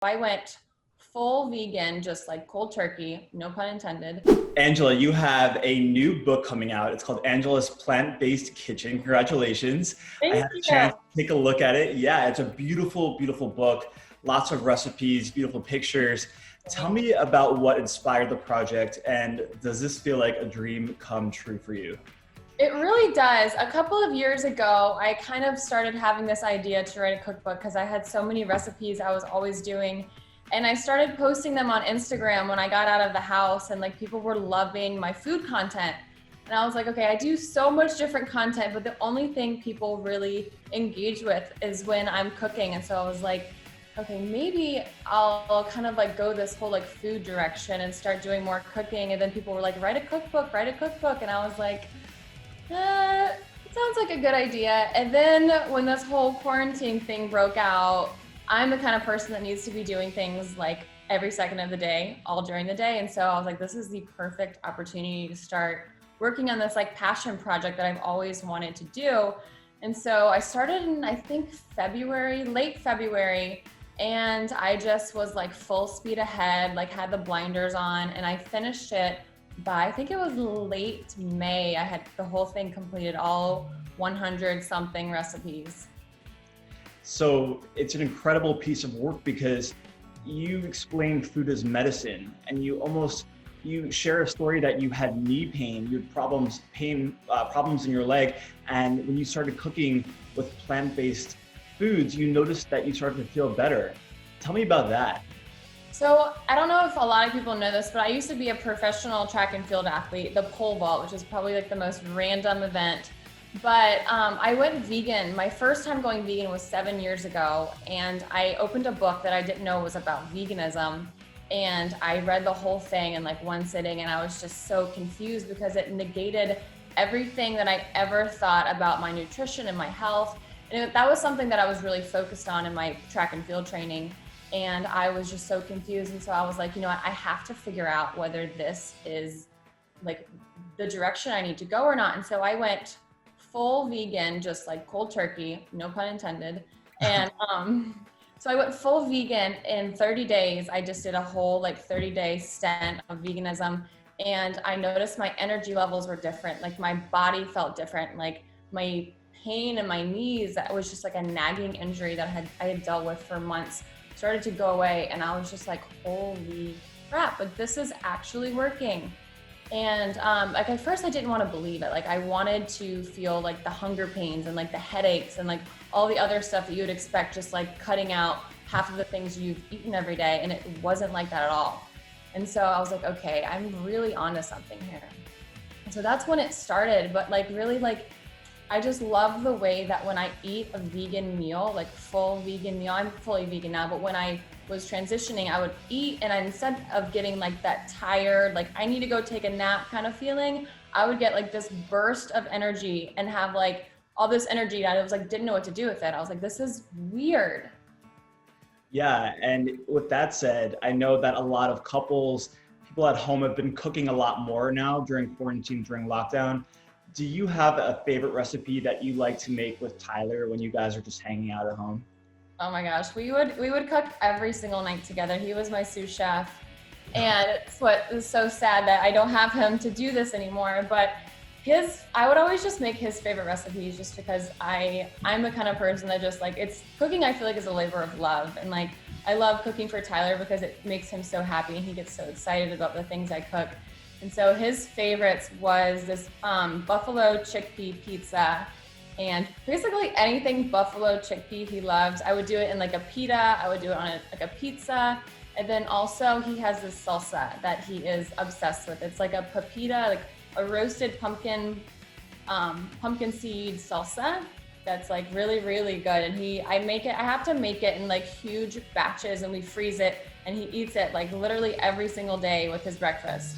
I went full vegan, just like cold turkey, no pun intended. Angela, you have a new book coming out. It's called Angela's Plant-Based Kitchen. Congratulations. I Thank had a you. chance to take a look at it. Yeah, it's a beautiful, beautiful book. Lots of recipes, beautiful pictures. Tell me about what inspired the project, and does this feel like a dream come true for you? It really does. A couple of years ago, I kind of started having this idea to write a cookbook because I had so many recipes I was always doing. And I started posting them on Instagram when I got out of the house, and like people were loving my food content. And I was like, okay, I do so much different content, but the only thing people really engage with is when I'm cooking. And so I was like, okay, maybe I'll kind of like go this whole like food direction and start doing more cooking. And then people were like, write a cookbook, write a cookbook. And I was like, it sounds like a good idea. And then when this whole quarantine thing broke out, I'm the kind of person that needs to be doing things like every second of the day, all during the day. And so I was like, this is the perfect opportunity to start working on this like passion project that I've always wanted to do. And so I started in, I think, February, late February, and I just was like full speed ahead, like had the blinders on, and I finished it by, I think it was late May. I had the whole thing completed, all 100 something recipes. So it's an incredible piece of work because you explain food as medicine, and you share a story that you had knee pain, you had problems in your leg, and when you started cooking with plant-based foods, you noticed that you started to feel better. Tell me about that. So I don't know if a lot of people know this, but I used to be a professional track and field athlete, the pole vault, which is probably like the most random event. But I went vegan. My first time going vegan was 7 years ago, and I opened a book that I didn't know was about veganism. And I read the whole thing in like one sitting, and I was just so confused because it negated everything that I ever thought about my nutrition and my health. And that was something that I was really focused on in my track and field training. And I was just so confused. And so I was like, you know what, I have to figure out whether this is like the direction I need to go or not. And so I went full vegan, just like cold turkey, no pun intended. And so I went full vegan in 30 days. I just did a whole like 30-day stint of veganism. And I noticed my energy levels were different. Like my body felt different. Like my pain in my knees, that was just like a nagging injury that I had dealt with for months, started to go away. And I was just like, holy crap, like this is actually working. And like at first I didn't want to believe it. Like I wanted to feel like the hunger pains and like the headaches and like all the other stuff that you would expect, just like cutting out half of the things you've eaten every day. And it wasn't like that at all. And so I was like, okay, I'm really onto something here. And so that's when it started. But like really like, I just love the way that when I eat a vegan meal, like full vegan meal, I'm fully vegan now, but when I was transitioning, I would eat, and instead of getting like that tired, like I need to go take a nap kind of feeling, I would get like this burst of energy and have like all this energy that I was like, didn't know what to do with it. I was like, this is weird. Yeah, and with that said, I know that a lot of couples, people at home have been cooking a lot more now during quarantine, during lockdown. Do you have a favorite recipe that you like to make with Tyler when you guys are just hanging out at home? Oh my gosh, we would cook every single night together. He was my sous chef. And it's what is so sad that I don't have him to do this anymore. But I would always just make his favorite recipes just because I'm the kind of person that just like, it's cooking, I feel like is a labor of love. And like, I love cooking for Tyler because it makes him so happy and he gets so excited about the things I cook. And so his favorites was this buffalo chickpea pizza. And basically anything buffalo chickpea he loves. I would do it in like a pita, I would do it on like a pizza. And then also he has this salsa that he is obsessed with. It's like a papita, like a roasted pumpkin seed salsa that's like really, really good. And I have to make it in like huge batches, and we freeze it, and he eats it like literally every single day with his breakfast.